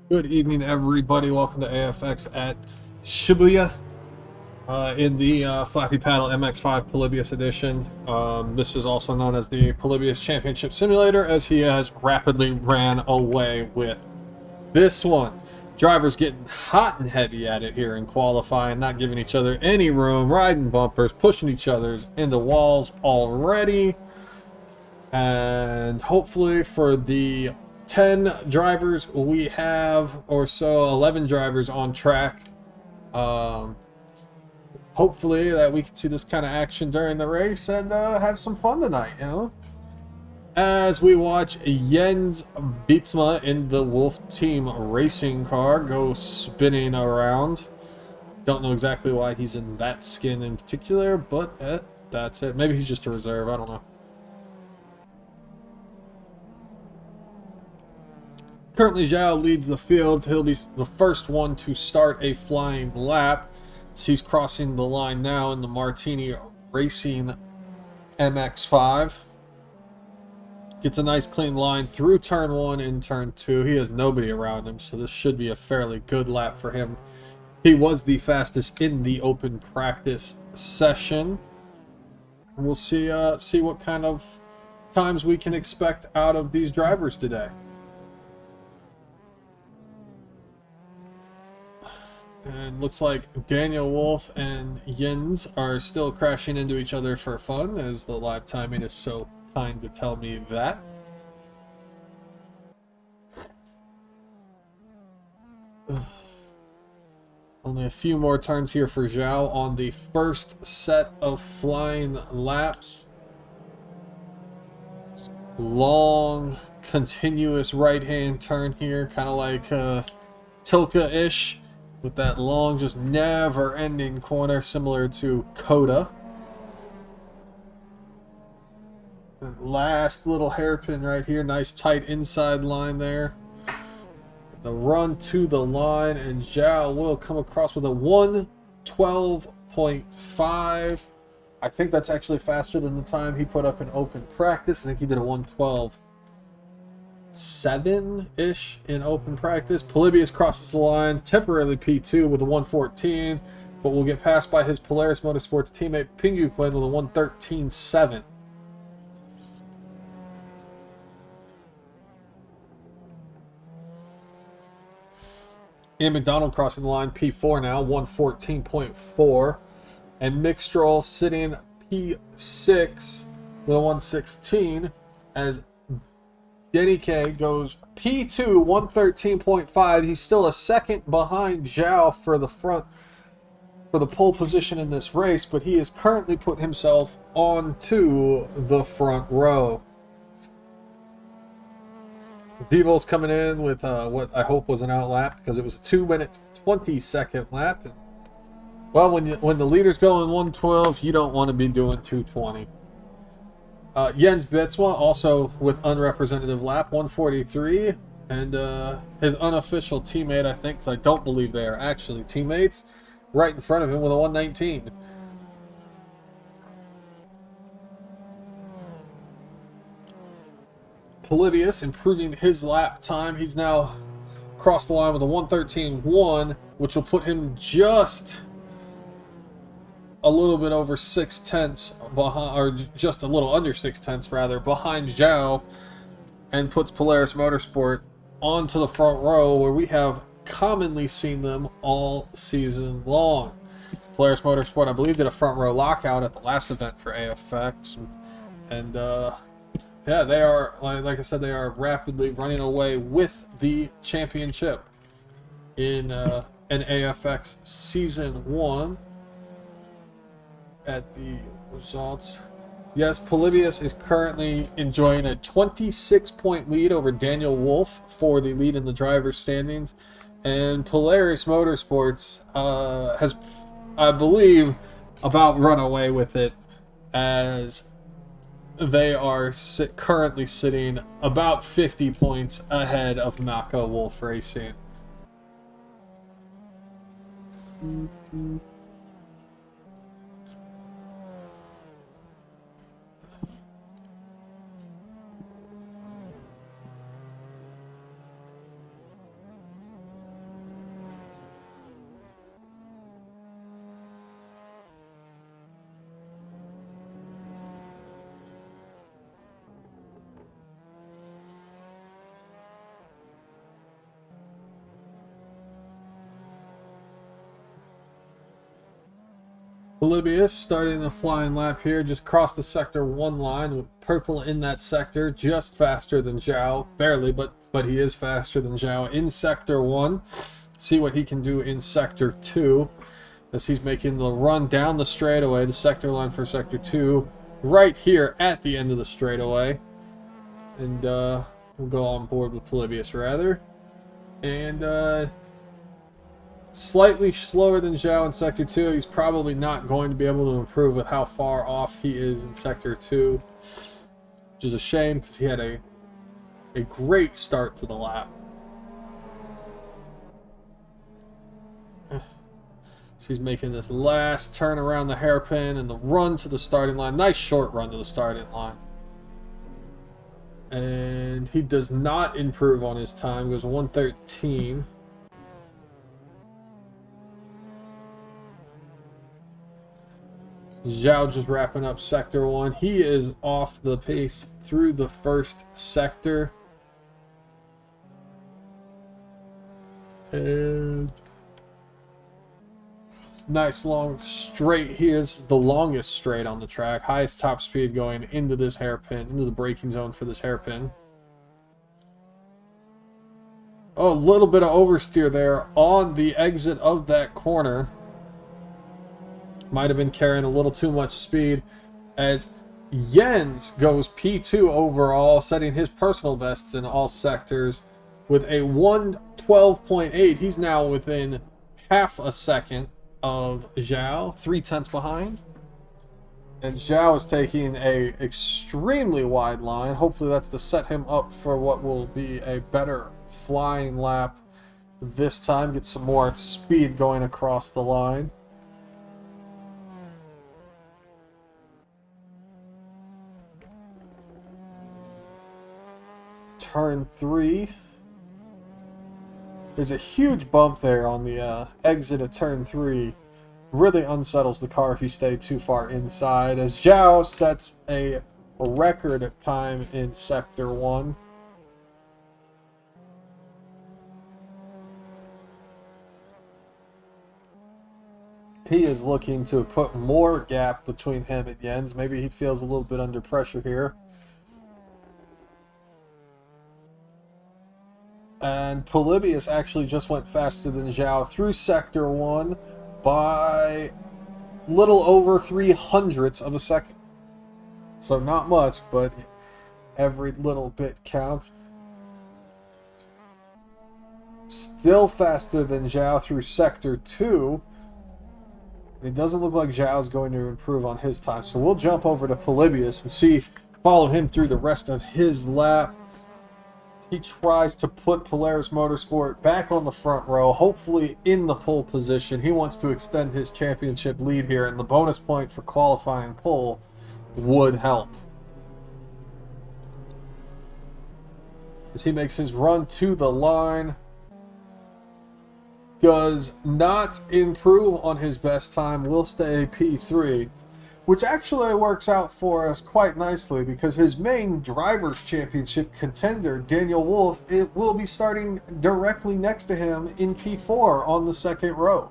Good evening, everybody. Welcome to AFX at Shibuya in the Flappy Paddle MX5 Polybius Edition. This is also known as the Polybius Championship Simulator, as he has rapidly ran away with this one. Drivers getting hot and heavy at it here in qualifying, not giving each other any room, riding bumpers, pushing each other into walls already. And hopefully for the 10 drivers we have, or so 11 drivers on track, hopefully that we can see this kind of action during the race and have some fun tonight, as we watch Jens Bietzma in the Wolf Team racing car go spinning around. Don't know exactly why he's in that skin in particular, but that's it. Maybe he's just a reserve, I don't know. Currently, Zhao leads the field. He'll be the first one to start a flying lap. So he's crossing the line now in the Martini Racing MX5. Gets a nice clean line through turn 1 and turn 2. He has nobody around him, so this should be a fairly good lap for him. He was the fastest in the open practice session. We'll see what kind of times we can expect out of these drivers today. And looks like Daniel Wolf and Jens are still crashing into each other for fun, as the live timing is so kind to tell me that. Only a few more turns here for Zhao on the first set of flying laps. Long, continuous right-hand turn here, kind of like Tilka-ish, with that long, just never-ending corner, similar to Coda. And last little hairpin right here, nice tight inside line there. The run to the line, and Zhao will come across with a 1:12.5. I think that's actually faster than the time he put up in open practice. I think he did a 1:12.7-ish in open practice. Polybius crosses the line, temporarily P2 with a 1:14, but will get passed by his Polaris Motorsports teammate Pingu Quinn with a 1:13.7. Ian McDonald crossing the line, P4 now, 1:14.4. And Mick Stroll sitting P6 with a 1:16, as Denny K goes P2, 1:13.5. He's still a second behind Zhao for the pole position in this race, but he has currently put himself onto the front row. Vivo's coming in with what I hope was an out lap, because it was a 2-minute 20-second lap. And, well, when the leader's going 1:12, you don't want to be doing 2:20. Jens Bietzma also with unrepresentative lap, 1:43, and his unofficial teammate, I think, I don't believe they are actually teammates, right in front of him with a 1:19. Polybius improving his lap time. He's now crossed the line with a 1:13.1, which will put him just a little bit over 6/10 behind, or just a little under 6/10 rather, behind Zhao, and puts Polaris Motorsport onto the front row, where we have commonly seen them all season long. Polaris Motorsport, I believe, did a front row lockout at the last event for AFX, and yeah, they are, like I said, they are rapidly running away with the championship in an AFX Season 1. At the results, yes, Polybius is currently enjoying a 26-point lead over Daniel Wolf for the lead in the driver's standings, and Polaris Motorsports has, I believe, about run away with it, as they are currently sitting about 50 points ahead of Mako Wolf Racing. Polybius starting the flying lap here, just crossed the sector 1 line with purple in that sector, just faster than Zhao, barely, but he is faster than Zhao in sector 1. See what he can do in sector 2 as he's making the run down the straightaway, the sector line for sector 2, right here at the end of the straightaway. And we'll go on board with Polybius rather. And slightly slower than Zhao in Sector 2. He's probably not going to be able to improve with how far off he is in Sector 2. Which is a shame because he had a great start to the lap. So he's making this last turn around the hairpin and the run to the starting line. Nice short run to the starting line. And he does not improve on his time. Goes 1:13. Zhao just wrapping up sector 1. He is off the pace through the first sector. And nice long straight here. This is the longest straight on the track. Highest top speed going into this hairpin, into the braking zone for this hairpin. Oh, a little bit of oversteer there on the exit of that corner. Might have been carrying a little too much speed as Jens goes P2 overall, setting his personal bests in all sectors with a 1:12.8. He's now within half a second of Zhao, 3/10 behind. And Zhao is taking a extremely wide line. Hopefully that's to set him up for what will be a better flying lap this time. Get some more speed going across the line. Turn 3. There's a huge bump there on the exit of turn 3. Really unsettles the car if you stay too far inside, as Zhao sets a record time in sector 1. He is looking to put more gap between him and Jens. Maybe he feels a little bit under pressure here. And Polybius actually just went faster than Zhao through sector 1 by little over 300ths of a second. So not much, but every little bit counts. Still faster than Zhao through sector 2. It doesn't look like Zhao's going to improve on his time. So we'll jump over to Polybius and follow him through the rest of his lap. He tries to put Polaris Motorsport back on the front row, hopefully in the pole position. He wants to extend his championship lead here, and the bonus point for qualifying pole would help. As he makes his run to the line, does not improve on his best time, will stay P3. Which actually works out for us quite nicely because his main Drivers' Championship contender, Daniel Wolf, it will be starting directly next to him in P4 on the second row.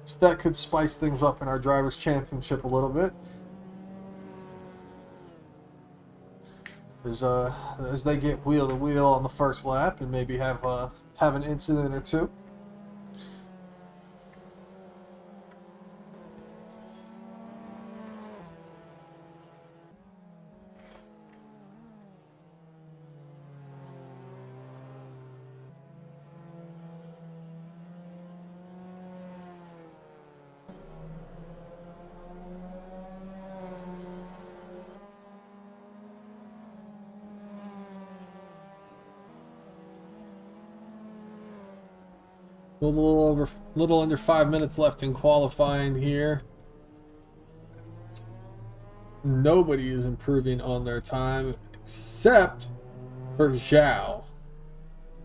So that could spice things up in our Drivers' Championship a little bit. As they get wheel to wheel on the first lap and maybe have an incident or two. A little under 5 minutes left in qualifying here. Nobody is improving on their time except for Zhao.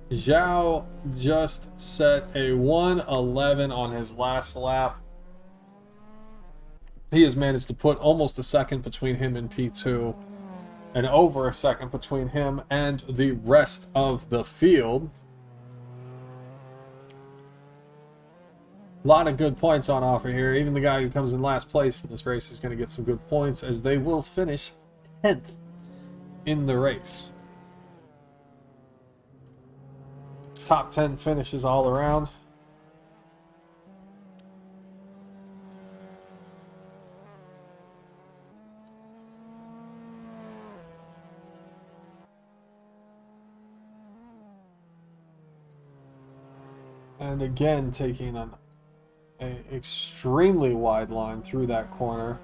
Zhao just set a 1:11 on his last lap. He has managed to put almost a second between him and P2 and over a second between him and the rest of the field. A lot of good points on offer here. Even the guy who comes in last place in this race is going to get some good points, as they will finish 10th in the race. Top 10 finishes all around. And again, taking an extremely wide line through that corner.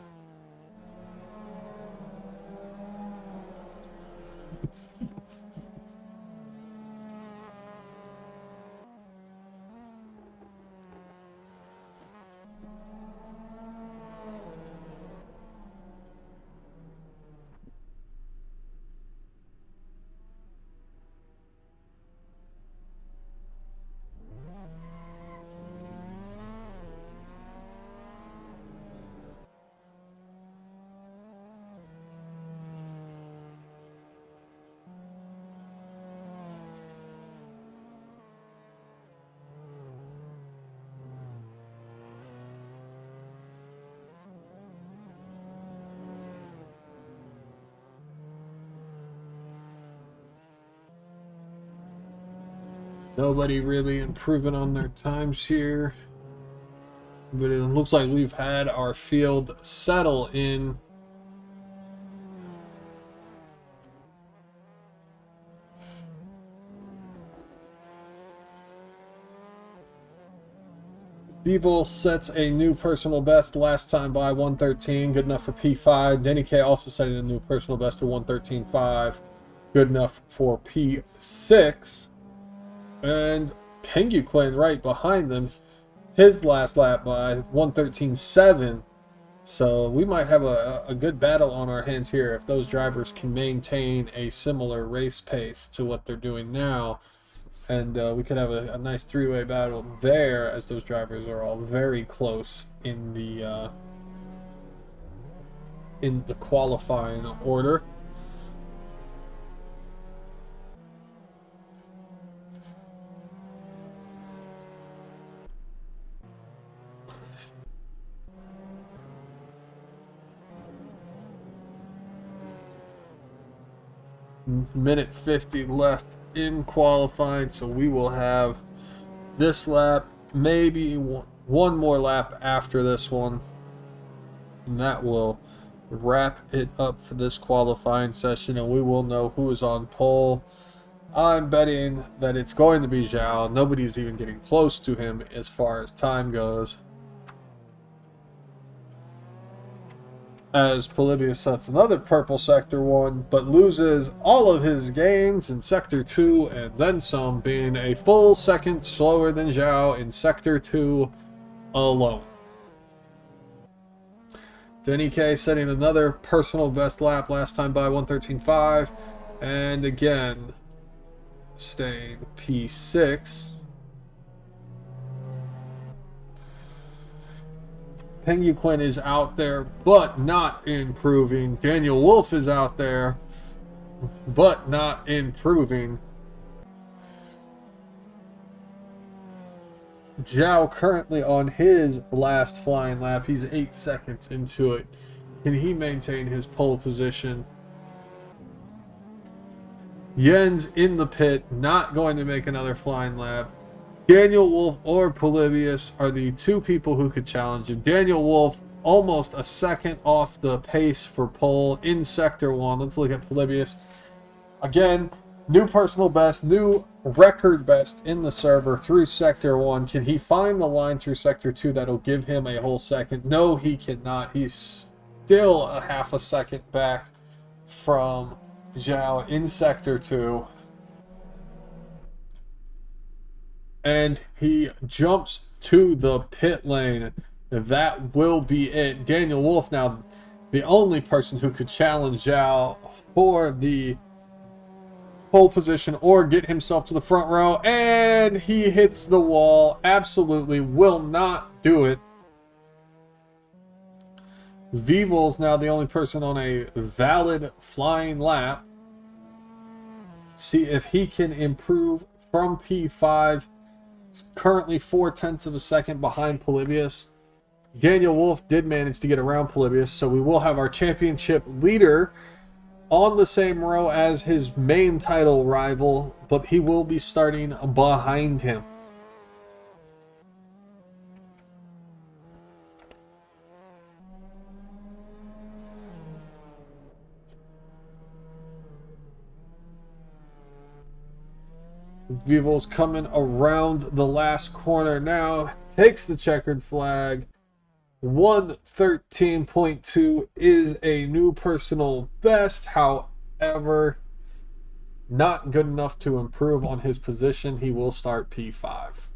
Nobody really improving on their times here. But it looks like we've had our field settle in. Beeble sets a new personal best last time by 113, good enough for P5. Denny K also setting a new personal best to 113.5, good enough for P6. And Penguin right behind them, his last lap by 113.7. So we might have a good battle on our hands here if those drivers can maintain a similar race pace to what they're doing now. And we could have a nice three-way battle there, as those drivers are all very close in the qualifying order. Minute 50 left in qualifying, so we will have this lap, maybe one more lap after this one, and that will wrap it up for this qualifying session, and we will know who is on pole. I'm betting that it's going to be Zhao. Nobody's even getting close to him as far as time goes, as Polybius sets another purple Sector 1, but loses all of his gains in Sector 2 and then some, being a full second slower than Zhao in Sector 2 alone. Denny K setting another personal best lap last time by 113.5, and again staying P6. Penguin is out there, but not improving. Daniel Wolf is out there, but not improving. Zhao currently on his last flying lap. He's 8 seconds into it. Can he maintain his pole position? Yen's in the pit, not going to make another flying lap. Daniel Wolf or Polybius are the two people who could challenge him. Daniel Wolf almost a second off the pace for pole in Sector 1. Let's look at Polybius. Again, new personal best, new record best in the server through Sector 1. Can he find the line through Sector 2 that'll give him a whole second? No, he cannot. He's still a half a second back from Zhao in Sector 2. And he jumps to the pit lane. That will be it. Daniel Wolf now the only person who could challenge Zhao for the pole position or get himself to the front row. And he hits the wall. Absolutely will not do it. Vival's now the only person on a valid flying lap. See if he can improve from P5 It's currently 0.4 of a second behind Polybius. Daniel Wolf did manage to get around Polybius, so we will have our championship leader on the same row as his main title rival, but he will be starting behind him. Vivo's coming around the last corner now, takes the checkered flag. 113.2 is a new personal best. However, not good enough to improve on his position. He will start P5.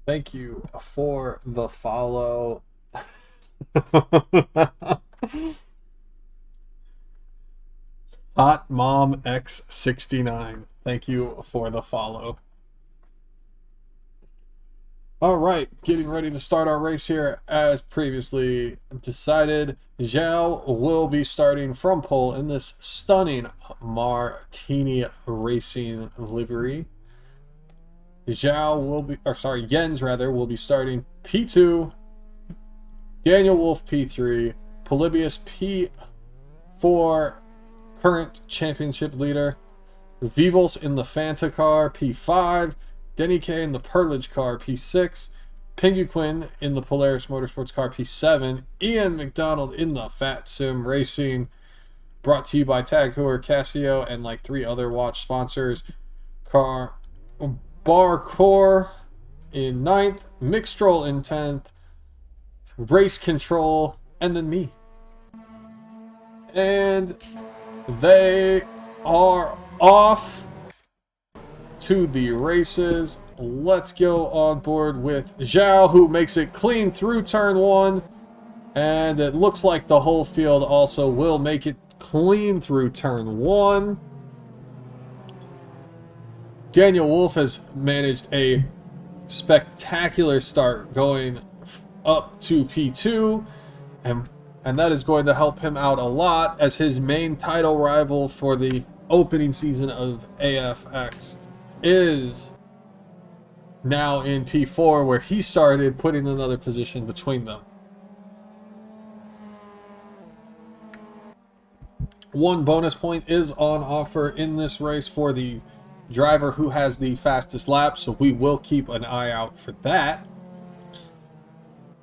Thank you for the follow. Hot Mom X69. Thank you for the follow. All right, getting ready to start our race here as previously decided. Zhao will be starting from pole in this stunning Martini Racing livery. Jens will be starting P2. Daniel Wolf P3. Polybius P4, current championship leader. Vivos in the Fanta car P5. Denny K in the Perlage car P6. Penguin in the Polaris Motorsports car P7. Ian McDonald in the Fat Sim Racing, brought to you by Tag Heuer, Casio, and like 3 other watch sponsors. Car Barcore in 9th, Mixtrol in 10th, Race Control, and then me. And they are off to the races. Let's go on board with Zhao, who makes it clean through turn 1. And it looks like the whole field also will make it clean through turn 1. Daniel Wolf has managed a spectacular start going up to P2. And that is going to help him out a lot, as his main title rival for the opening season of AFX is now in P4, where he started, putting another position between them. One bonus point is on offer in this race for the driver who has the fastest lap, so we will keep an eye out for that,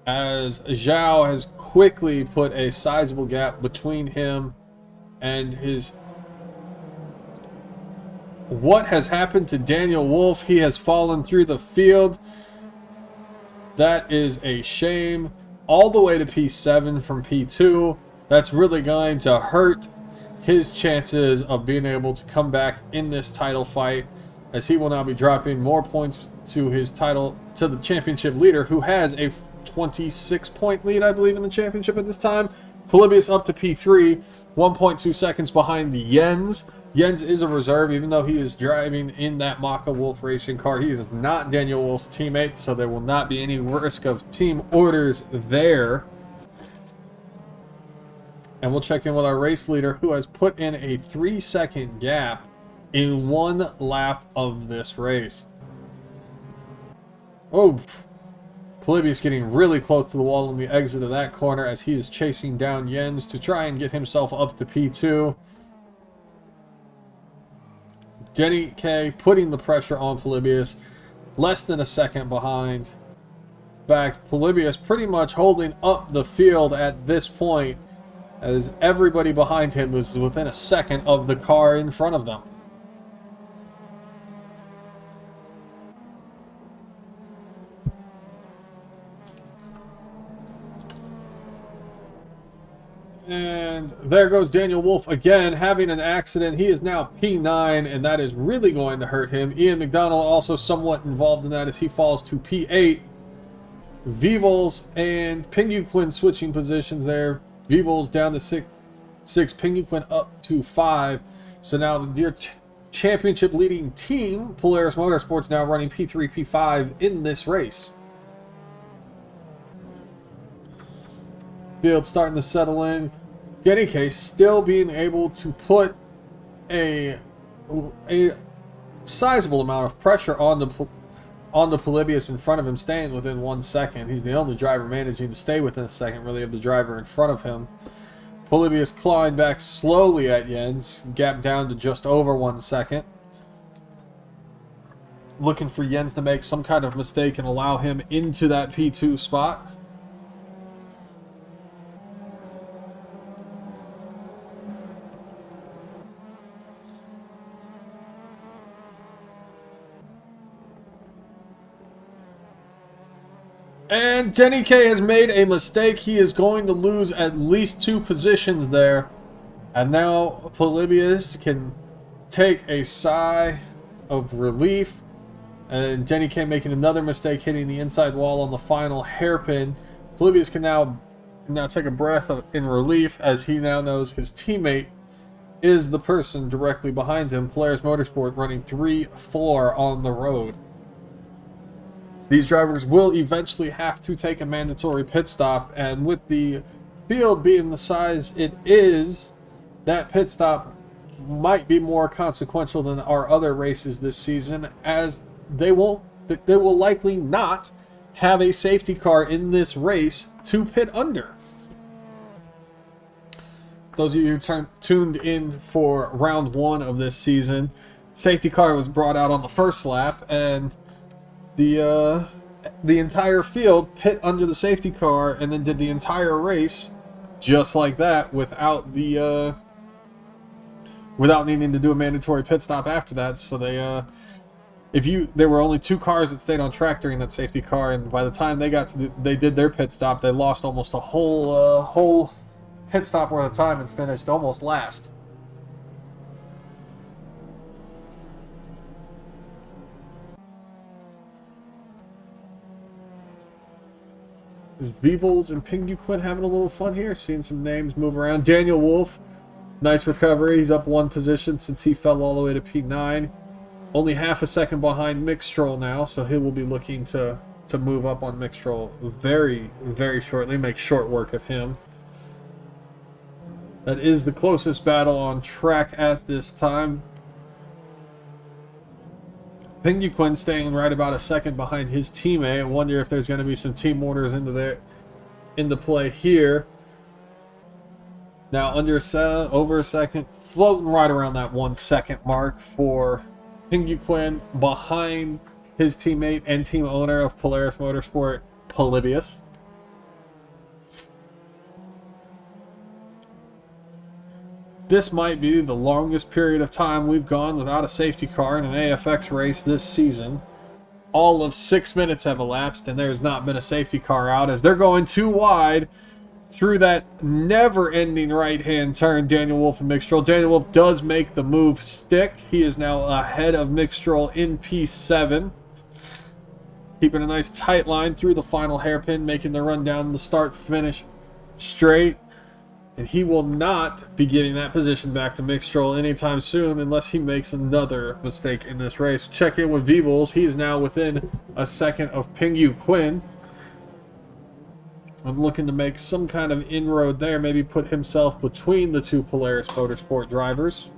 as Zhao has quickly put a sizable gap between him and his... What has happened to Daniel Wolf? He has fallen through the field. That is a shame. All the way to P7 from P2. That's really going to hurt his chances of being able to come back in this title fight, as he will now be dropping more points to his title, to the championship leader, who has a 26-point lead, I believe, in the championship at this time. Polybius up to P3, 1.2 seconds behind the Jens. Jens is a reserve, even though he is driving in that Maka Wolf racing car. He is not Daniel Wolf's teammate, so there will not be any risk of team orders there. And we'll check in with our race leader, who has put in a 3-second gap in one lap of this race. Oh, Polybius getting really close to the wall on the exit of that corner, as he is chasing down Jens to try and get himself up to P2. Denny K putting the pressure on Polybius, less than a second behind. In fact, Polybius pretty much holding up the field at this point, as everybody behind him was within a second of the car in front of them. And there goes Daniel Wolf again, having an accident. He is now P9, and that is really going to hurt him. Ian McDonald also somewhat involved in that, as he falls to P8. Vivels and Pinguquin switching positions there. Vivels down to 6, Pinguquin up to 5. So now your championship leading team, Polaris Motorsports, now running P3, P5 in this race. Field starting to settle in. Denny Case still being able to put a sizable amount of pressure on the Polybius in front of him, staying within 1 second. He's the only driver managing to stay within a second, really, of the driver in front of him. Polybius clawing back slowly at Jens, gap down to just over 1 second. Looking for Jens to make some kind of mistake and allow him into that P2 spot. And Denny K has made a mistake. He is going to lose at least 2 positions there. And now Polybius can take a sigh of relief. And Denny K making another mistake, hitting the inside wall on the final hairpin. Polybius can now take a breath in relief, as he now knows his teammate is the person directly behind him. Polaris Motorsport running 3-4 on the road. These drivers will eventually have to take a mandatory pit stop, and with the field being the size it is, that pit stop might be more consequential than our other races this season, as they will likely not have a safety car in this race to pit under. Those of you who tuned in for round 1 of this season, safety car was brought out on the first lap, and the entire field pit under the safety car, and then did the entire race just like that, without needing to do a mandatory pit stop after that. So there were only 2 cars that stayed on track during that safety car, and by the time they did their pit stop, they lost almost a whole pit stop worth of time and finished almost last. Vivels and Pinguquin having a little fun here. Seeing some names move around. Daniel Wolf, nice recovery. He's up one position since he fell all the way to P9. Only half a second behind Mixtrol now, so he will be looking to move up on Mixtrol very, very shortly. Make short work of him. That is the closest battle on track at this time. Pinguquin staying right about a second behind his teammate. I wonder if there's going to be some team orders into play here. Now over a second, floating right around that 1 second mark for Pinguquin behind his teammate and team owner of Polaris Motorsport, Polybius. This might be the longest period of time we've gone without a safety car in an AFX race this season. All of 6 minutes have elapsed and there's not been a safety car out as they're going too wide through that never-ending right-hand turn. Daniel Wolf and Mixtrol. Daniel Wolf does make the move stick. He is now ahead of Mixtrol in P7. Keeping a nice tight line through the final hairpin, making the run down the start-finish straight. And he will not be giving that position back to Mixtrol anytime soon unless he makes another mistake in this race. Check in with Vivels. He is now within a second of Pinguquin. I'm looking to make some kind of inroad there. Maybe put himself between the two Polaris Motorsport drivers.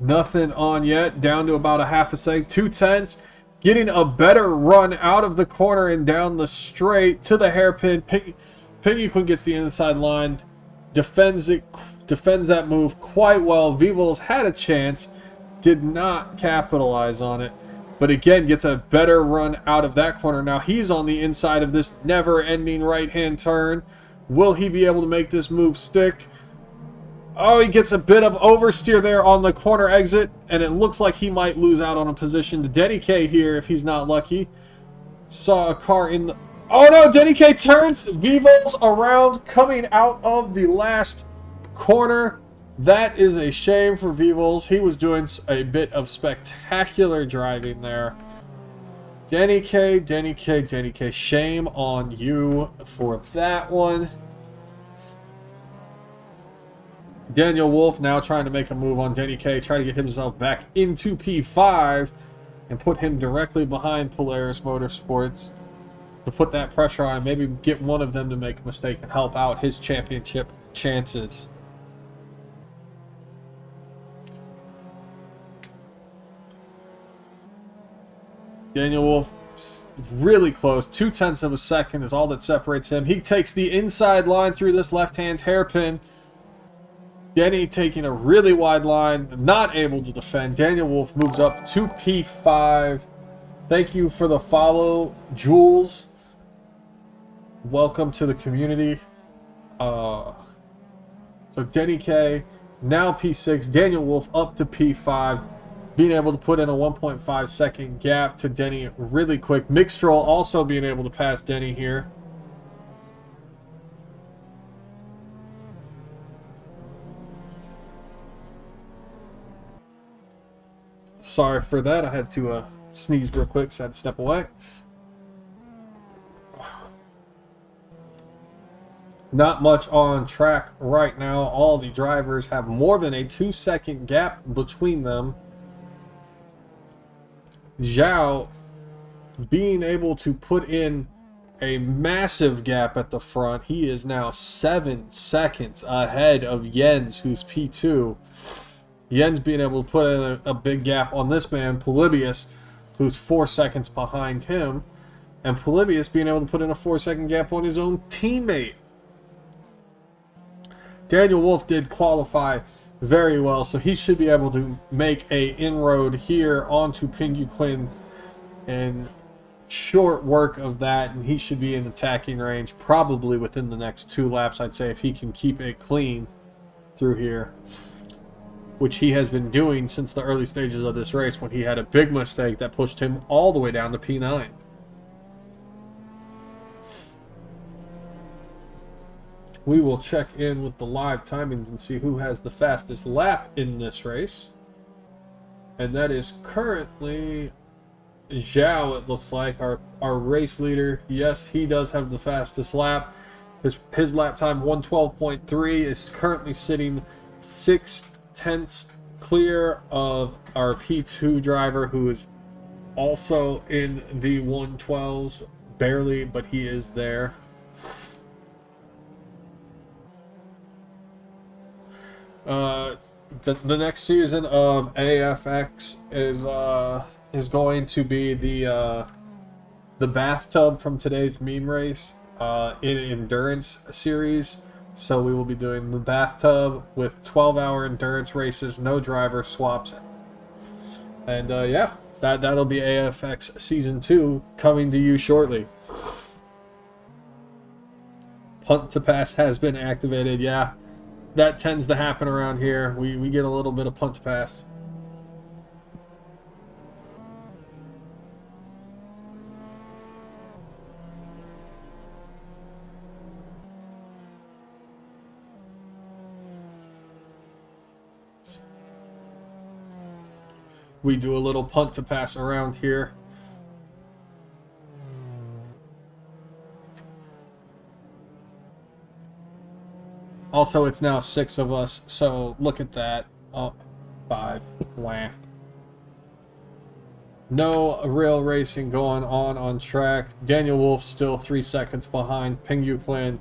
Nothing on yet. Down to about a half a second. 2/10. Getting a better run out of the corner and down the straight to the hairpin. Pinguquin gets the inside line. Defends that move quite well. Vivels had a chance. Did not capitalize on it. But again, gets a better run out of that corner. Now he's on the inside of this never-ending right-hand turn. Will he be able to make this move stick? Oh, he gets a bit of oversteer there on the corner exit, and it looks like he might lose out on a position to Denny K here if he's not lucky. Saw a car in the... Oh no, Denny K turns Vivos around coming out of the last corner. That is a shame for Vivos. He was doing a bit of spectacular driving there. Denny K, Denny K, Denny K. Shame on you for that one. Daniel Wolf now trying to make a move on Denny K, try to get himself back into P5 and put him directly behind Polaris Motorsports to put that pressure on and maybe get one of them to make a mistake and help out his championship chances. Daniel Wolf really close. 0.2 of a second is all that separates him. He takes the inside line through this left-hand hairpin. Denny taking a really wide line, not able to defend. Daniel Wolf moves up to P5. Thank you for the follow, Jules. Welcome to the community. So Denny K, now P6. Daniel Wolf up to P5. Being able to put in a 1.5 second gap to Denny really quick. Mixtrol also being able to pass Denny here. Sorry for that. I had to sneeze real quick, so I had to step away. Not much on track right now. All the drivers have more than a 2-second gap between them. Zhao being able to put in a massive gap at the front. He is now 7 seconds ahead of Jens, who's P2. Jens being able to put in a big gap on this man, Polybius, who's 4 seconds behind him. And Polybius being able to put in a 4-second gap on his own teammate. Daniel Wolf did qualify very well, so he should be able to make a inroad here onto Pinguquin and short work of that, and he should be in attacking range probably within the next 2 laps, I'd say, if he can keep it clean through here, which he has been doing since the early stages of this race when he had a big mistake that pushed him all the way down to P9. we will check in with the live timings and see who has the fastest lap in this race. And that is currently Zhao, it looks like, our race leader. Yes, he does have the fastest lap. His lap time, 112.3, is currently sitting 6/10 clear of our P2 driver, who is also in the 112s, barely, but he is there. The next season of AFX is going to be the bathtub from today's meme race in endurance series. So we will be doing the bathtub with 12-hour endurance races, no driver swaps, and yeah, that'll be AFX Season 2 coming to you shortly. Punt to pass has been activated. Yeah, that tends to happen around here. We get a little bit of punt to pass. We do a little punt to pass around here. Also, it's now 6 of us, so look at that. Up 5. Wah. No real racing going on track. Daniel Wolf still 3 seconds behind Pingyu Quinn.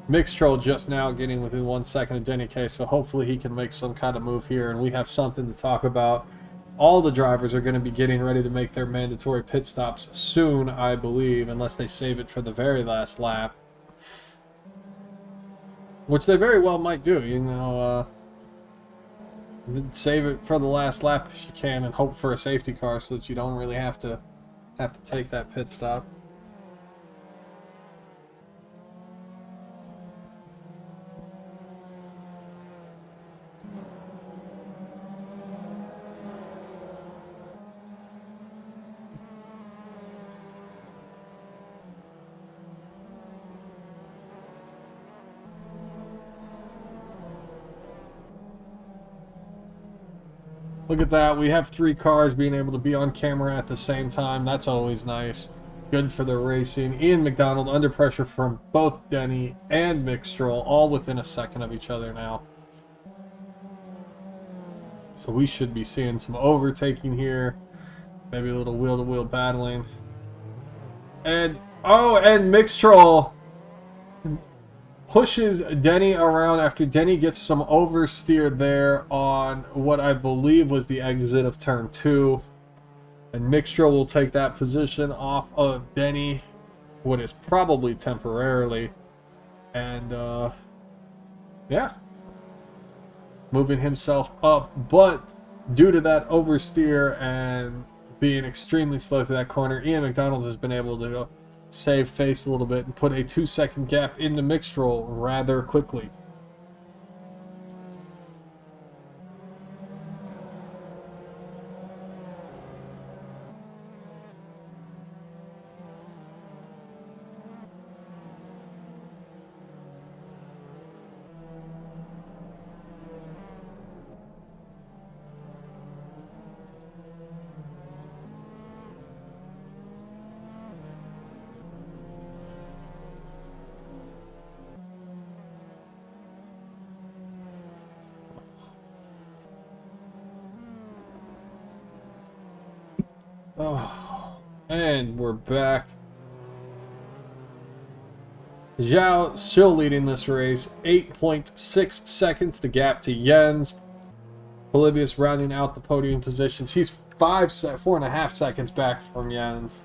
Mixtroll just now getting within 1 second of Denny K, so hopefully he can make some kind of move here, and we have something to talk about. All the drivers are going to be getting ready to make their mandatory pit stops soon, I believe, unless they save it for the very last lap. Which they very well might do, you know. Save it for the last lap if you can, and hope for a safety car so that you don't really have to take that pit stop. Look at that, we have 3 cars being able to be on camera at the same time. That's always nice. Good for the racing. Ian McDonald under pressure from both Denny and Mixtroll, all within a second of each other now. So we should be seeing some overtaking here. Maybe a little wheel-to-wheel battling. And, oh, and Mixtroll pushes Denny around after Denny gets some oversteer there on what I believe was the exit of turn 2. And Mixtroll will take that position off of Denny, what is probably temporarily. And, yeah. Moving himself up. But due to that oversteer and being extremely slow through that corner, Ian McDonald has been able to save face a little bit and put a 2-second gap into Mixtroll rather quickly. Oh, and we're back. Zhao still leading this race, 8.6 seconds, the gap to Jens. Polybius rounding out the podium positions. He's 4.5 seconds back from Jens.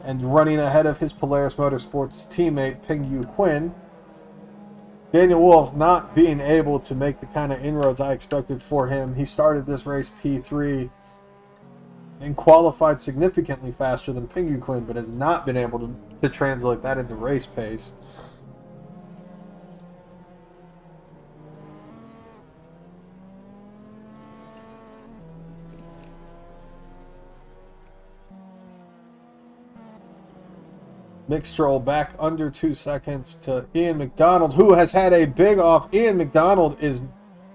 And running ahead of his Polaris Motorsports teammate, Pingyu Quinn. Daniel Wolf not being able to make the kind of inroads I expected for him. He started this race P3 and qualified significantly faster than Pingyu Quinn, but has not been able to translate that into race pace. Mick Stroll back under 2 seconds to Ian McDonald, who has had a big off. Ian McDonald is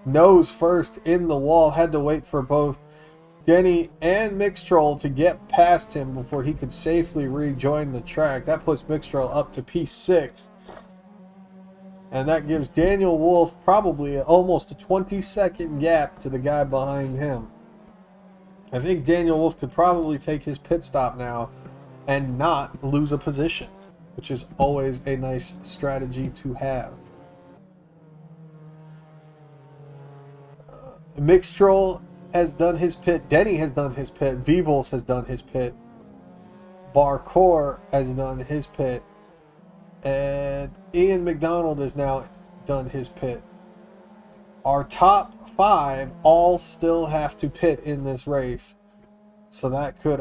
nose first in the wall. Had to wait for both Denny and Mick Stroll to get past him before he could safely rejoin the track. That puts Mick Stroll up to P6. And that gives Daniel Wolf probably almost a 20-second gap to the guy behind him. I think Daniel Wolf could probably take his pit stop now and not lose a position, which is always a nice strategy to have. Mick Stroll has done his pit. Denny has done his pit. Vivos has done his pit. Barcour has done his pit. And Ian McDonald has now done his pit. Our top 5 all still have to pit in this race. So that could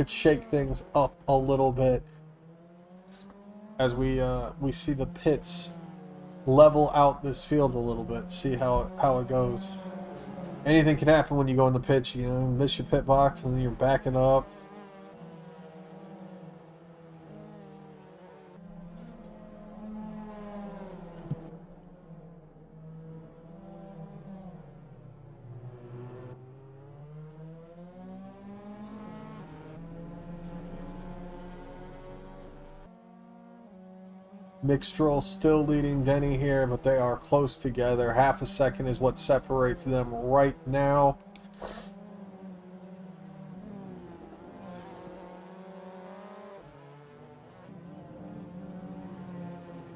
shake things up a little bit as we see the pits level out this field a little bit, see how it goes. Anything can happen when you go in the pits. You know, miss your pit box and then you're backing up. Mick Stroll still leading Denny here, but they are close together. Half a second is what separates them right now.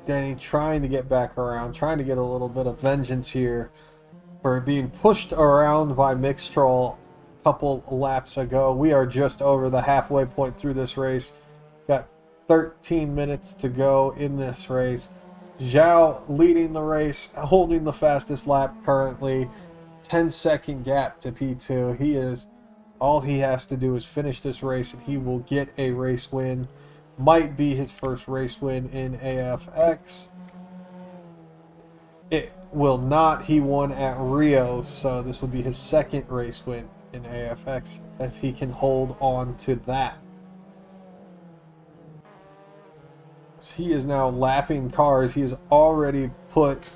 Denny trying to get back around, trying to get a little bit of vengeance here for being pushed around by Mick Stroll a couple laps ago. We are just over the halfway point through this race. Got 13 minutes to go in this race. Zhao leading the race, holding the fastest lap currently. 10-second gap to P2. He is, all he has to do is finish this race and he will get a race win. Might be his first race win in AFX. It will not. He won at Rio, so this would be his second race win in AFX if he can hold on to that. He is now lapping cars. He has already put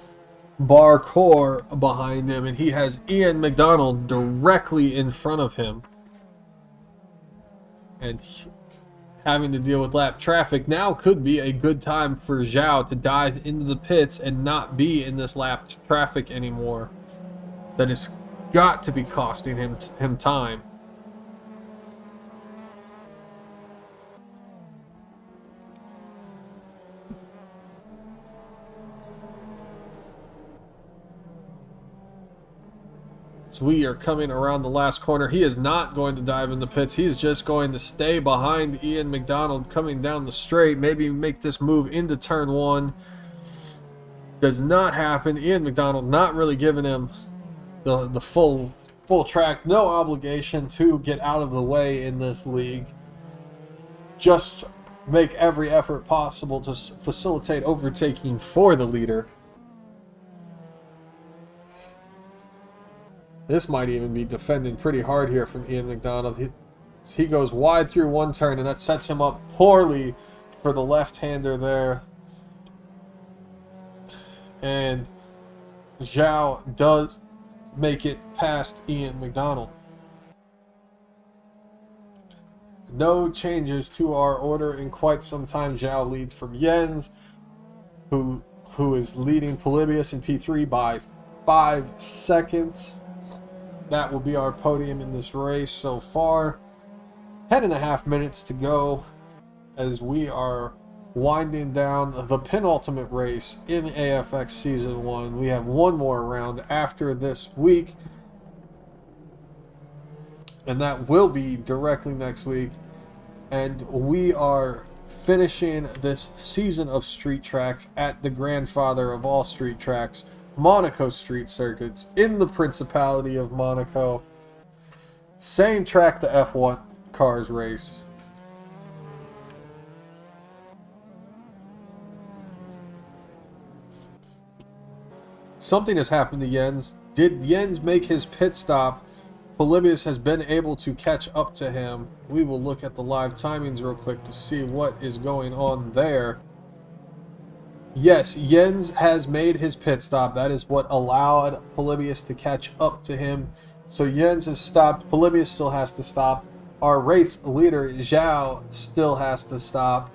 Barcour behind him, and he has Ian McDonald directly in front of him. And having to deal with lap traffic now could be a good time for Zhao to dive into the pits and not be in this lap traffic anymore. That has got to be costing him time. So we are coming around the last corner. He is not going to dive in the pits. He is just going to stay behind Ian McDonald coming down the straight. Maybe make this move into turn 1. Does not happen. Ian McDonald not really giving him the full track. No obligation to get out of the way in this league. Just make every effort possible to facilitate overtaking for the leader. This might even be defending pretty hard here from Ian McDonald. He goes wide through one turn, and that sets him up poorly for the left-hander there. And Zhao does make it past Ian McDonald. No changes to our order in quite some time. Zhao leads from Jens, who is leading Polybius in P3 by 5 seconds. That will be our podium in this race so far. 10.5 minutes to go as we are winding down the penultimate race in AFX Season 1. We have one more round after this week, and that will be directly next week. And we are finishing this season of street tracks at the grandfather of all street tracks, Monaco Street Circuits in the Principality of Monaco. Same track the F1 cars race. Something has happened to Jens. Did Jens make his pit stop Polybius has been able to catch up to him. We will look at the live timings real quick to see what is going on there. Yes, Jens has made his pit stop. That is what allowed Polybius to catch up to him. So Jens has stopped. Polybius still has to stop. Our race leader, Zhao, still has to stop.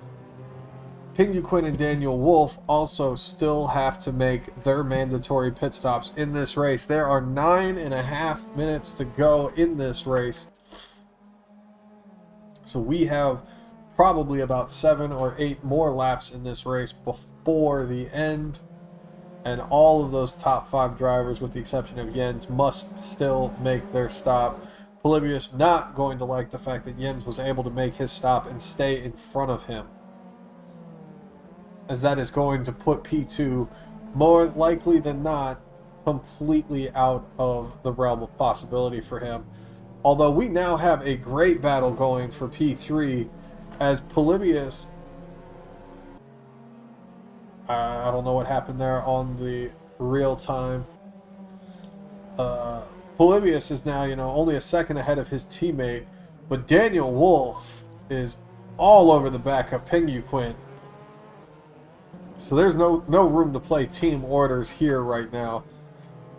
Ping Quinn and Daniel Wolf also still have to make their mandatory pit stops in this race. There are 9.5 minutes to go in this race. So we have probably about 7 or 8 more laps in this race before the end. And all of those top 5 drivers, with the exception of Jens, must still make their stop. Polybius not going to like the fact that Jens was able to make his stop and stay in front of him, as that is going to put P2 more likely than not completely out of the realm of possibility for him. Although we now have a great battle going for P3, as Polybius, I don't know what happened there on the real time. Polybius is now, only a second ahead of his teammate, but Daniel Wolf is all over the back of Ping Quinn. So there's no room to play team orders here right now.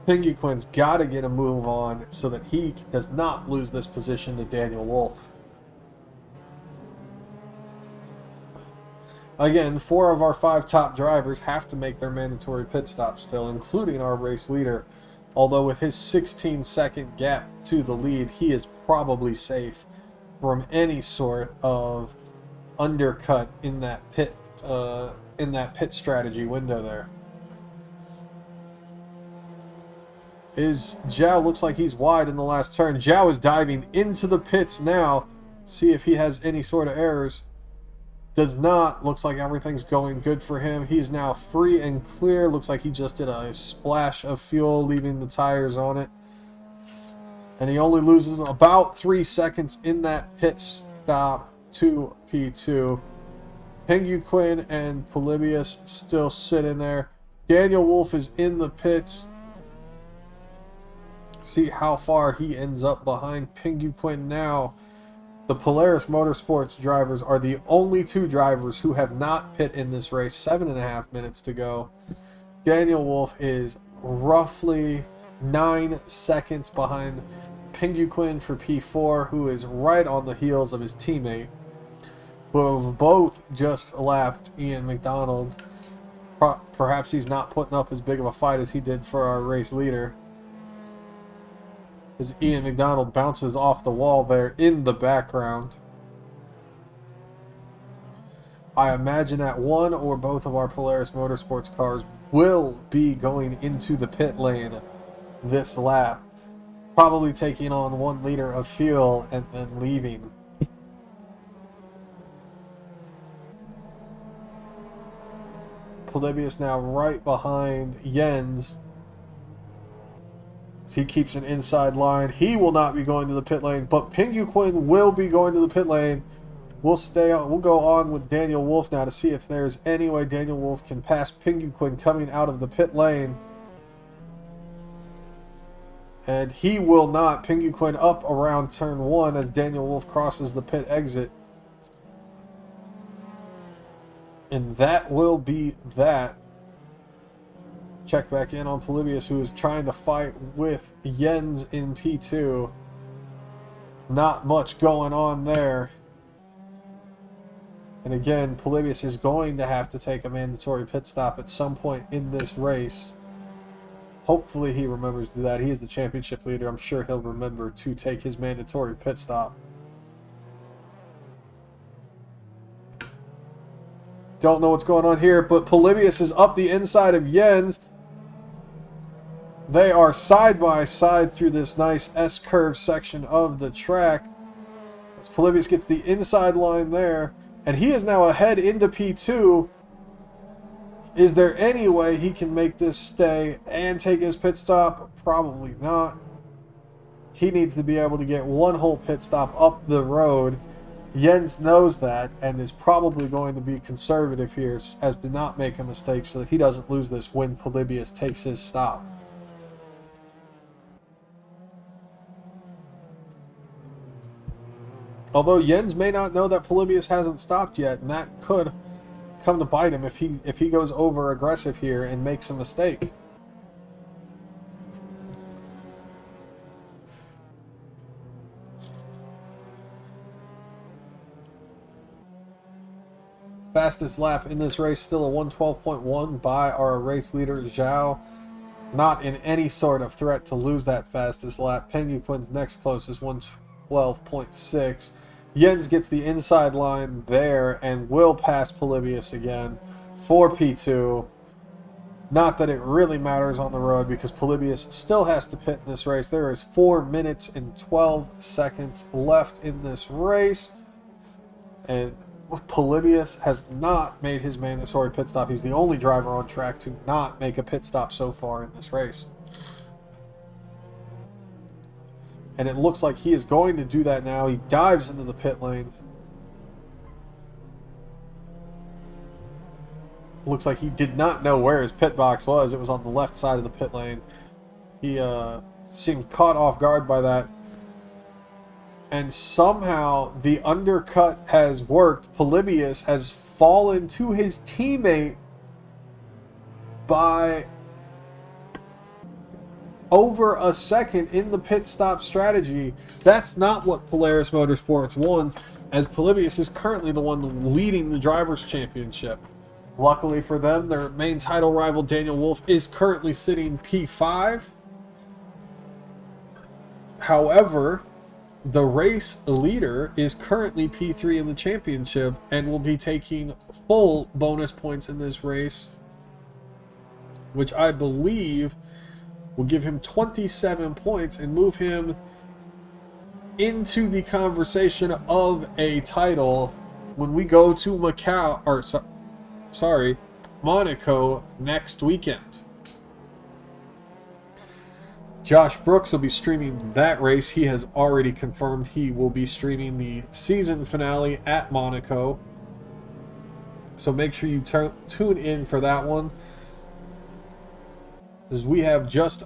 Ping Quinn's got to get a move on so that he does not lose this position to Daniel Wolf. Again, 4 of our 5 top drivers have to make their mandatory pit stop still, including our race leader. Although with his 16-second gap to the lead, he is probably safe from any sort of undercut in that pit strategy window there. Zhao looks like he's wide in the last turn. Zhao is diving into the pits now. See if he has any sort of errors. Does not. Looks like everything's going good for him. He's now free and clear. Looks like he just did a splash of fuel, leaving the tires on it. And he only loses about 3 seconds in that pit stop to P2. Ping Quinn and Polybius still sit in there. Daniel Wolf is in the pits. See how far he ends up behind Ping Quinn now. The Polaris Motorsports drivers are the only 2 drivers who have not pit in this race. 7.5 minutes to go. Daniel Wolf is roughly 9 seconds behind Ping Quinn for P4, who is right on the heels of his teammate, who have both just lapped Ian McDonald. Perhaps he's not putting up as big of a fight as he did for our race leader, as Ian McDonald bounces off the wall there in the background. I imagine that one or both of our Polaris Motorsports cars will be going into the pit lane this lap, probably taking on 1 liter of fuel and then leaving. Polybius now right behind Jens. If he keeps an inside line, he will not be going to the pit lane, but Ping Quinn will be going to the pit lane. We'll go on with Daniel Wolf now to see if there's any way Daniel Wolf can pass Ping Quinn coming out of the pit lane. And he will not. Ping Quinn up around turn 1 as Daniel Wolf crosses the pit exit. And that will be that. Check back in on Polybius, who is trying to fight with Jens in P2. Not much going on there. And again, Polybius is going to have to take a mandatory pit stop at some point in this race. Hopefully he remembers to do that. He is the championship leader. I'm sure he'll remember to take his mandatory pit stop. Don't know what's going on here, but Polybius is up the inside of Jens. They are side by side through this nice S-curve section of the track. As Polybius gets the inside line there, and he is now ahead into P2. Is there any way he can make this stay and take his pit stop? Probably not. He needs to be able to get 1 whole pit stop up the road. Jens knows that and is probably going to be conservative here as to not make a mistake so that he doesn't lose this when Polybius takes his stop. Although Jens may not know that Polybius hasn't stopped yet, and that could come to bite him if he goes over aggressive here and makes a mistake. Fastest lap in this race, still a 112.1 by our race leader Zhao. Not in any sort of threat to lose that fastest lap. Penguin's next closest, 112.6. Jens gets the inside line there and will pass Polybius again for P2. Not that it really matters on the road because Polybius still has to pit in this race. There is 4 minutes and 12 seconds left in this race. And Polybius has not made his mandatory pit stop. He's the only driver on track to not make a pit stop so far in this race. And it looks like he is going to do that now. He dives into the pit lane. Looks like he did not know where his pit box was. It was on the left side of the pit lane. He seemed caught off guard by that. And somehow the undercut has worked. Polybius has fallen to his teammate by over a second in the pit stop strategy. That's not what Polaris Motorsports wants, as Polybius is currently the one leading the Drivers' Championship. Luckily for them, their main title rival Daniel Wolf is currently sitting P5. However, the race leader is currently P3 in the championship and will be taking full bonus points in this race, which I believe will give him 27 points and move him into the conversation of a title when we go to Monaco next weekend. Josh Brooks will be streaming that race. He has already confirmed he will be streaming the season finale at Monaco. So make sure you tune in for that one, as we have just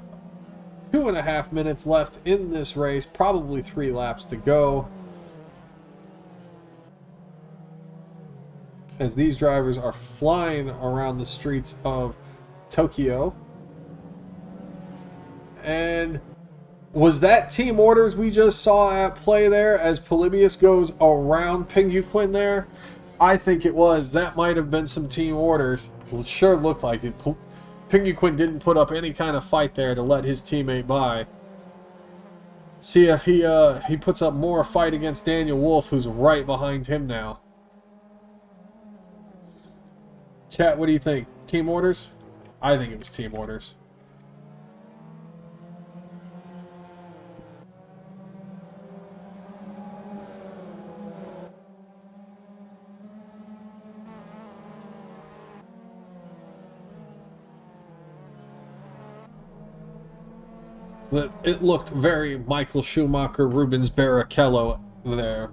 2.5 minutes left in this race, probably 3 laps to go, as these drivers are flying around the streets of Tokyo. And was that team orders we just saw at play there as Polybius goes around Penguin there? I think it was. That might have been some team orders. It sure looked like it. Penguin didn't put up any kind of fight there to let his teammate by. See if he puts up more fight against Daniel Wolf, who's right behind him now. Chat, what do you think? Team orders? I think it was team orders. But it looked very Michael Schumacher, Rubens Barrichello there.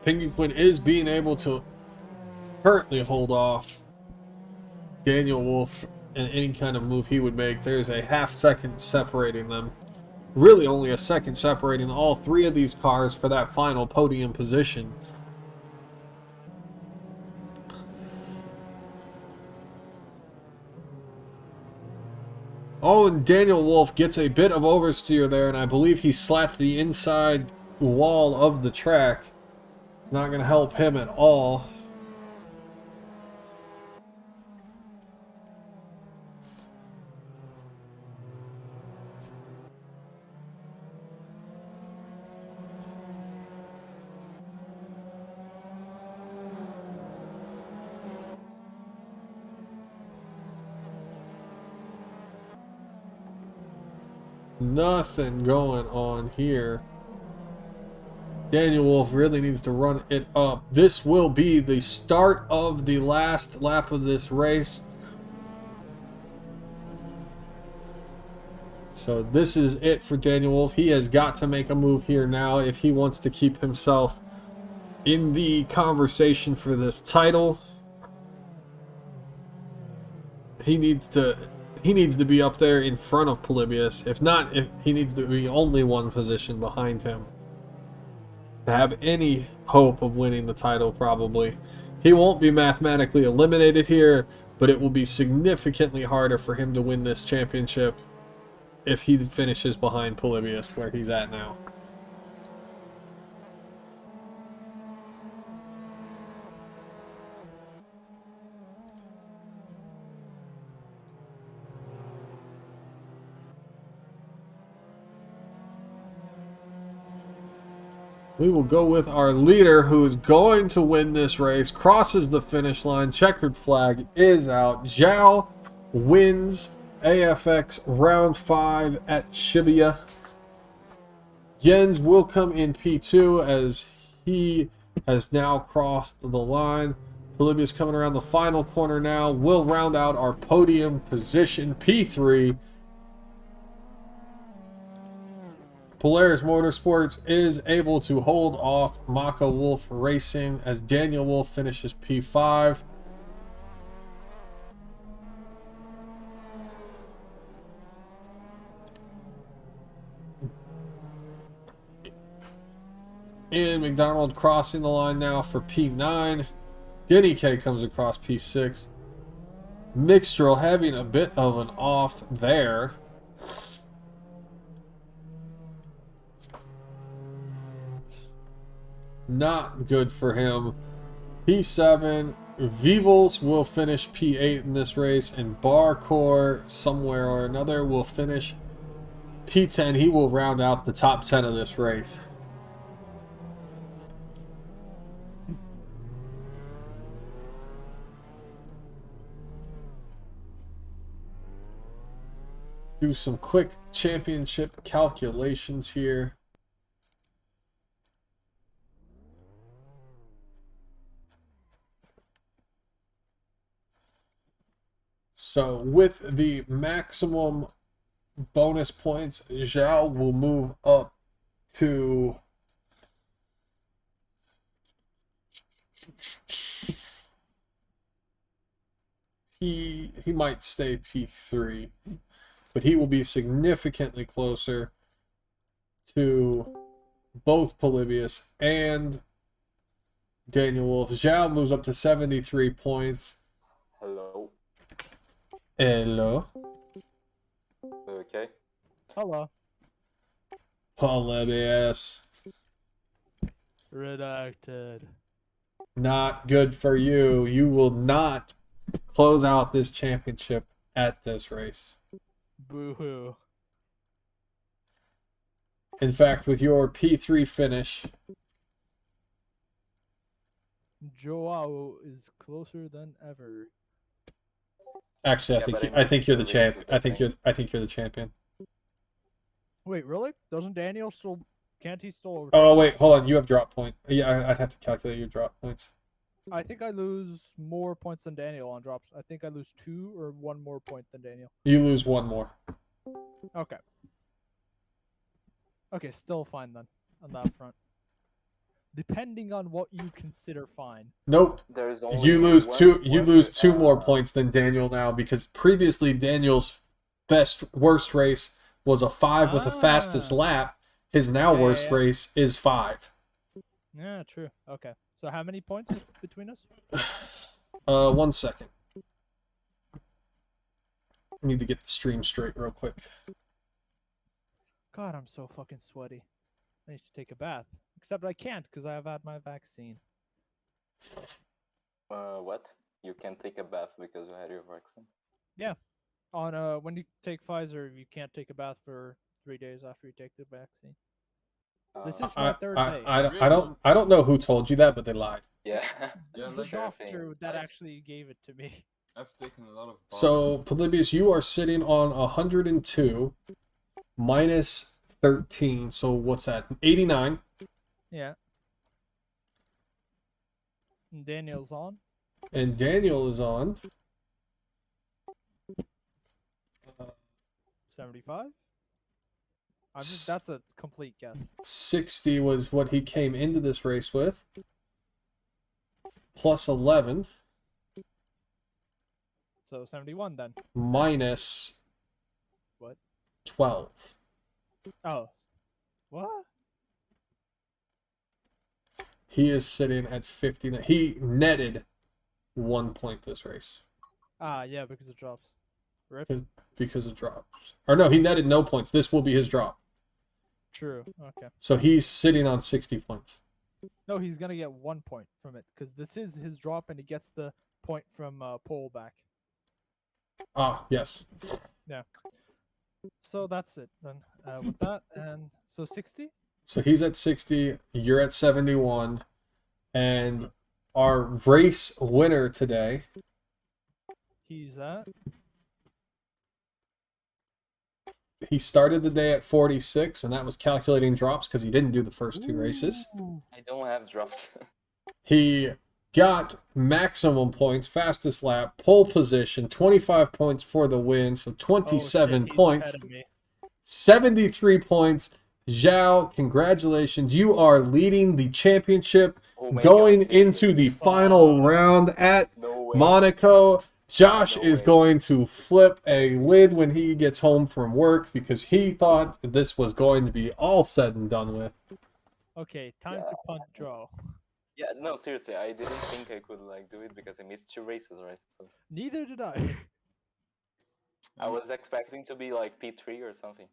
Penguin is being able to currently hold off Daniel Wolf in any kind of move he would make. There's a half second separating them. Really only a second separating all 3 of these cars for that final podium position. Oh, and Daniel Wolf gets a bit of oversteer there, and I believe he slapped the inside wall of the track. Not going to help him at all. Nothing going on here. Daniel Wolf really needs to run it up. This will be the start of the last lap of this race. So this is it for Daniel Wolf. He has got to make a move here now if he wants to keep himself in the conversation for this title. he needs to be up there in front of Polybius. If not, if he needs to be only one position behind him to have any hope of winning the title. Probably he won't be mathematically eliminated here, but it will be significantly harder for him to win this championship if he finishes behind Polybius where he's at now. We will go with our leader, who is going to win this race, crosses the finish line, checkered flag is out. Zhao wins AFX round 5 at Shibuya. Jens will come in P2 as he has now crossed the line. Polybius coming around the final corner now. We'll round out our podium position, P3. Polaris Motorsports is able to hold off Maka Wolf Racing as Daniel Wolf finishes P5. And McDonald crossing the line now for P9. Denny K comes across P6. Mixtral having a bit of an off there. Not good for him. P7. Vivels will finish P8 in this race, and Barcore, somewhere or another, will finish P10. He will round out the top 10 of this race. Do some quick championship calculations here. So with the maximum bonus points, Zhao will move up to he might stay P3, but he will be significantly closer to both Polybius and Daniel Wolf. Zhao moves up to 73 points. Hello. Hello. Okay. Hello. Polybius. Redacted. Not good for you. You will not close out this championship at this race. Boo-hoo. In fact, with your P3 finish, Joao is closer than ever. actually, I think you're the champ. I think you're the champion. Wait, really? Doesn't Daniel still? Can't he still? Oh wait, hold on. You have drop point. Yeah, I'd have to calculate your drop points. I think I lose more points than Daniel on drops. I think I lose 2 or 1 more point than Daniel. You lose 1 more. Okay. Okay, still fine then on that front. Depending on what you consider fine. Nope. There's only You lose one, two. You lose 2 more points than Daniel now, because previously Daniel's worst race was a 5 with the fastest lap. His now worst race is 5. Yeah, true. Okay. So how many points between us? 1 second. I need to get the stream straight real quick. God, I'm so fucking sweaty. I need to take a bath. Except I can't because I have had my vaccine. What? You can't take a bath because you had your vaccine? Yeah. On when you take Pfizer, you can't take a bath for 3 days after you take the vaccine. This is my third day. I don't know who told you that, but they lied. Yeah. The doctor that actually gave it to me. I've taken a lot of baths. So, Polybius, you are sitting on 102 minus 13. So what's that? 89. Yeah. And Daniel's on. And Daniel is on 75. That's a complete guess. 60 was what he came into this race with. Plus 11. So 71 then. minus What? 12. Oh. What? He is sitting at 59. He netted 1 point this race. Ah, yeah, because it drops. Rip. Because it drops. Or no, he netted no points. This will be his drop. True. Okay. So he's sitting on 60 points. No, he's gonna get 1 point from it because this is his drop, and he gets the point from pole back. Ah, yes. Yeah. So that's it then. With that, and so 60. So he's at 60. You're at 71. And our race winner today He's at. he started the day at 46, and that was calculating drops because he didn't do the first 2 races. Ooh. I don't have drops. He got maximum points, fastest lap, pole position, 25 points for the win, so 27 Oh, shit, he's points, ahead of me. 73 points. Zhao, congratulations. You are leading the championship Oh my going God, seriously. into the final round at No way. Monaco. Josh No is way. going to flip a lid when he gets home from work because he thought this was going to be all said and done with. Okay, time to punt draw. Yeah, no, seriously, I didn't think I could like do it because I missed 2 races, right? So Neither did I. I was expecting to be like P3 or something.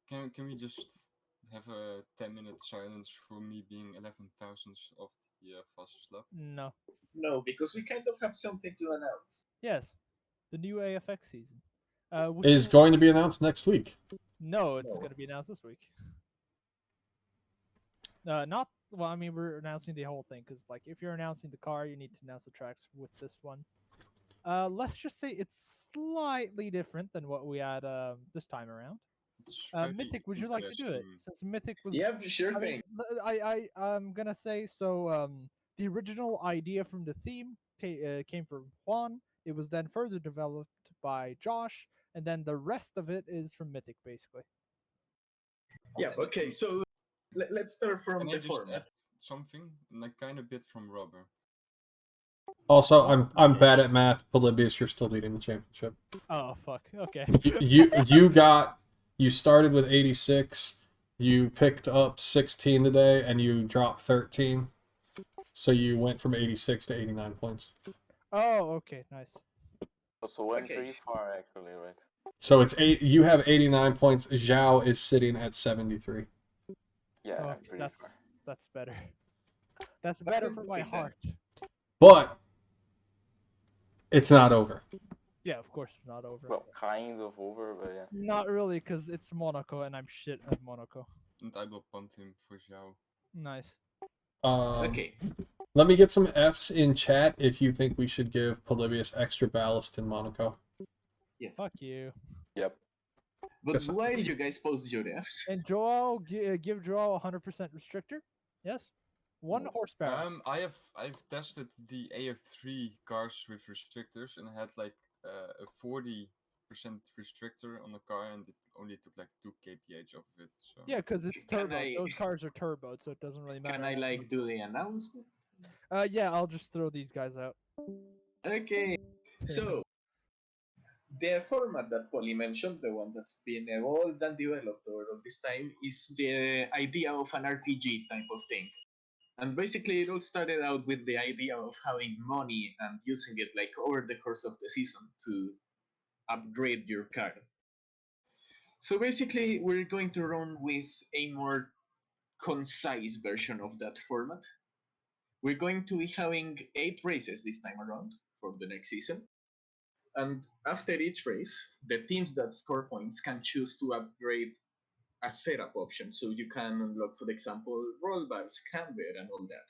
Can we just have a 10-minute silence for me being 11,000th of the fastest lap? No. No, because we kind of have something to announce. Yes. The new AFX season. Is going to be announced next week. No, it's No. going to be announced this week. Not. Well, I mean, we're announcing the whole thing because, like, if you're announcing the car, you need to announce the tracks with this one. Let's just say it's slightly different than what we had this time around. It's very Mythic, would you like to do it? interesting. Since Mythic was. Yep, sure I mean, thing. I'm gonna say so. The original idea from the theme came from Juan. It was then further developed by Josh, and then the rest of it is from Mythic, basically. Yeah, okay, so let's start from Can I the just format. add something? Like kind of bit from Robert. Also, I'm bad at math. Polybius, you're still leading the championship. Oh fuck. Okay. You started with 86. You picked up 16 today, and you dropped 13. So you went from 86 to 89 points. Oh, okay, nice. So went Okay. pretty far actually, right? So it's 8. You have 89 points. Zhao is sitting at 73. Yeah, Okay, I'm pretty far. that's better. That's better don't for my think that- heart. But it's not over. Yeah, of course it's not over. Well, kind of over, but yeah. Not really, because it's Monaco and I'm shit at Monaco. And I will punt him for Zhao. Nice. Okay, Let me get some Fs in chat if you think we should give Polybius extra ballast in Monaco. yes. Fuck you. Yep. But Yes. why did you guys post your Fs? And Joao, give Joao 100% restrictor. Yes. 1 horsepower. I've tested the AF3 cars with restrictors and I had like a 40% restrictor on the car and it only took like 2 kph of it. So Yeah, because it's Can turbo. I- Those cars are turboed, so it doesn't really matter. Can I like do the announcement? Yeah, I'll just throw these guys out. Okay, so the format that Polly mentioned, the one that's been evolved and developed over all this time, is the idea of an RPG type of thing. And basically, it all started out with the idea of having money and using it like over the course of the season to upgrade your car. So basically, we're going to run with a more concise version of that format. We're going to be having 8 races this time around for the next season. And after each race, the teams that score points can choose to upgrade a setup option. So you can unlock, for example, roll bars, camber, and all that.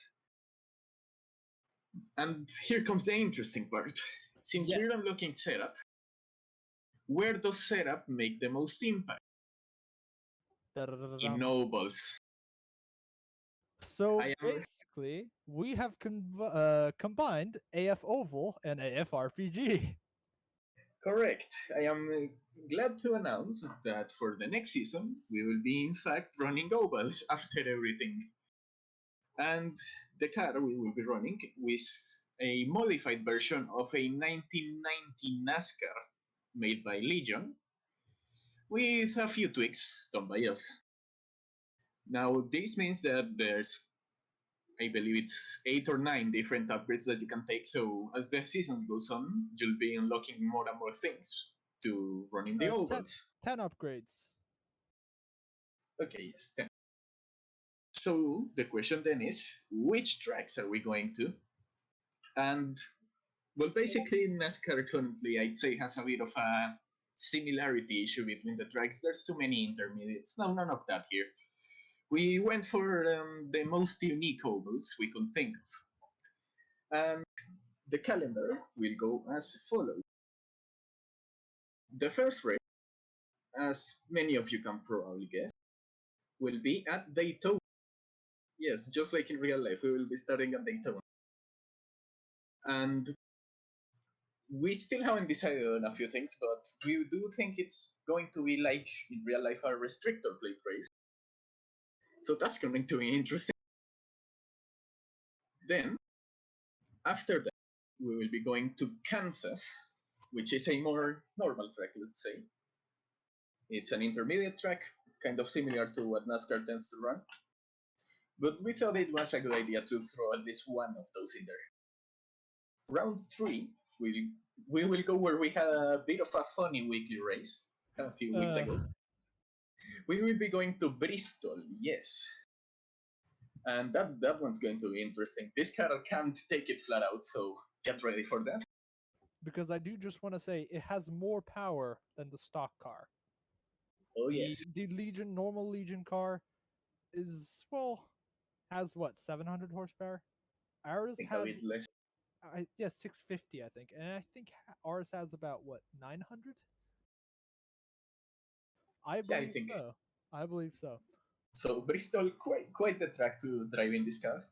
And here comes the interesting part. Since we're Yes. unlocking setup, where does setup make the most impact? In nobles. So I am- basically, we have combined AF Oval and AF RPG. Correct. I am glad to announce that for the next season, we will be in fact running ovals after everything. And the car we will be running a modified version of a 1990 NASCAR made by Legion with a few tweaks done by us. Now, this means that there's, I believe it's 8 or 9 different upgrades that you can take. So as the season goes on, you'll be unlocking more and more things to run in the 10, ovals. 10 upgrades. Okay, yes, 10. So the question then is, which tracks are we going to? And well, basically, NASCAR currently, I'd say, has a bit of a similarity issue between the tracks. There's too many intermediates. No, none of that here. We went for the most unique ovals we could think of. And the calendar will go as follows. The first race, as many of you can probably guess, will be at Daytona. Yes, just like in real life, we will be starting at Daytona. And we still haven't decided on a few things, but we do think it's going to be like in real life a restrictor plate race. So that's going to be interesting. Then, after that, we will be going to Kansas, which is a more normal track, let's say. It's an intermediate track, kind of similar to what NASCAR tends to run. But we thought it was a good idea to throw at least one of those in there. Round 3, we will go where we had a bit of a funny weekly race a few weeks ago. We will be going to Bristol, yes. And that one's going to be interesting. This car can't take it flat out, so get ready for that. Because I do just want to say it has more power than the stock car. Oh, the yes. the Legion normal Legion car is, well, has what, 700 horsepower. Ours I think a has bit less. 650, I think, and I think ours has about what, 900. I Yeah, I believe think. so. I believe so. So Bristol, quite the track to drive in this car.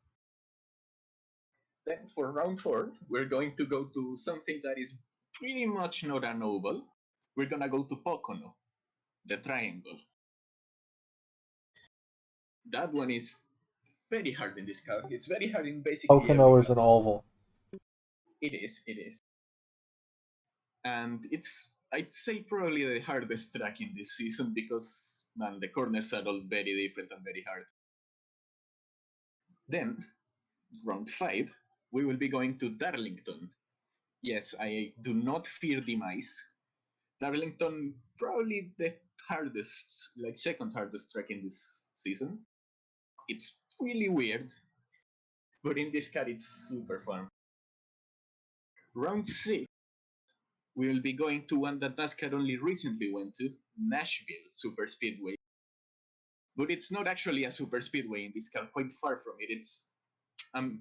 Then for round 4, we're going to go to something that is pretty much not an oval. We're gonna go to Pocono, the triangle. That one is very hard in this car. It's very hard in basically every Pocono is car. an oval. It is. And it's, I'd say, probably the hardest track in this season because, man, the corners are all very different and very hard. Then, round 5, we will be going to Darlington. Yes, I do not fear demise. Darlington, probably the hardest, like second hardest track in this season. It's really weird, but in this car it's super fun. Round 6, we will be going to one that NASCAR only recently went to, Nashville Super Speedway. But it's not actually a super speedway in this car, quite far from it. It's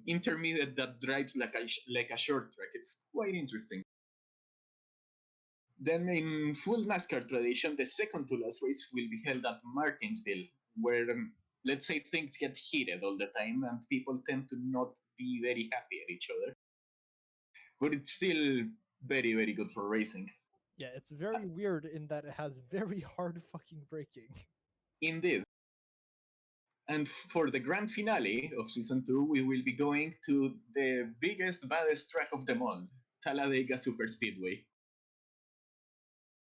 intermediate that drives like a short track. It's quite interesting. Then, in full NASCAR tradition, the second to last race will be held at Martinsville, where, let's say, things get heated all the time and people tend to not be very happy at each other. But it's still very, very good for racing. Yeah, it's very weird in that it has very hard fucking braking. Indeed. And for the grand finale of season 2, we will be going to the biggest, baddest track of them all, Talladega Superspeedway.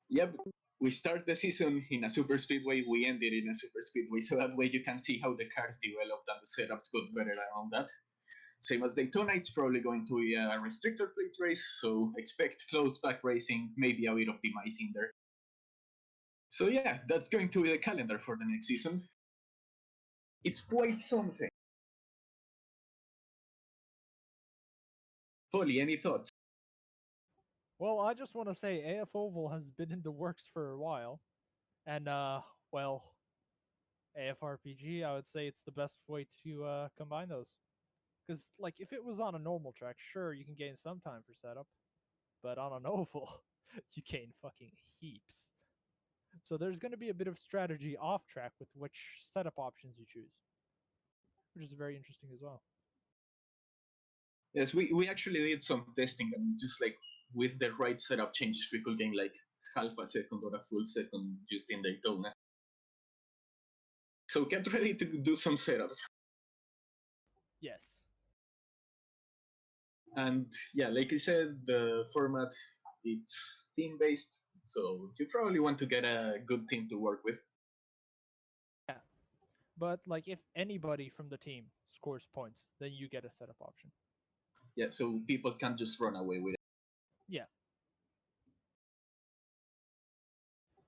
Yep, we start the season in a superspeedway, we end it in a superspeedway, so that way you can see how the cars developed and the setups got better and all that. Same as Daytona, it's probably going to be a restrictor plate race, so expect close back racing, maybe a bit of demising there. So yeah, that's going to be the calendar for the next season. It's quite something. Polly, any thoughts? Well, I just want to say AF Oval has been in the works for a while, and well, AFRPG, I would say it's the best way to combine those. Because, like, if it was on a normal track, sure, you can gain some time for setup, but on an oval, you gain fucking heaps. So there's going to be a bit of strategy off track with which setup options you choose, which is very interesting as well. Yes, we actually did some testing and just like with the right setup changes, we could gain like half a second or a full second just in Daytona. So get ready to do some setups. Yes. And yeah, like I said, the format it's team based, so you probably want to get a good team to work with. Yeah. But like if anybody from the team scores points, then you get a setup option. Yeah, so people can't just run away with it. Yeah.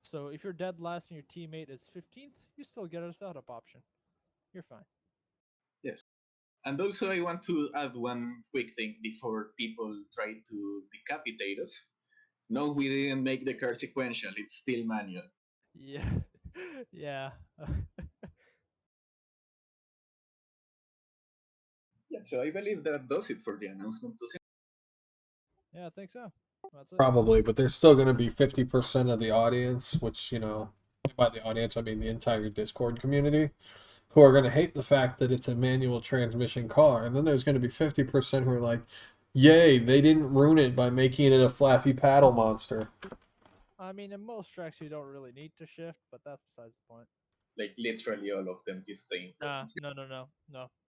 So if you're dead last and your teammate is 15th, you still get a setup option. You're fine. Yes. And also, I want to add one quick thing before people try to decapitate us. No, we didn't make the car sequential. It's still manual. Yeah. Yeah. Yeah, so I believe that does it for the announcement. Yeah, I think so. That's it. Probably, but there's still going to be 50% of the audience, which, you know, by the audience, I mean the entire Discord community, who are going to hate the fact that it's a manual transmission car. And then there's going to be 50% who are like, yay, they didn't ruin it by making it a flappy paddle monster. I mean, in most tracks you don't really need to shift, but that's besides the point. Like literally all of them just stay in front. No.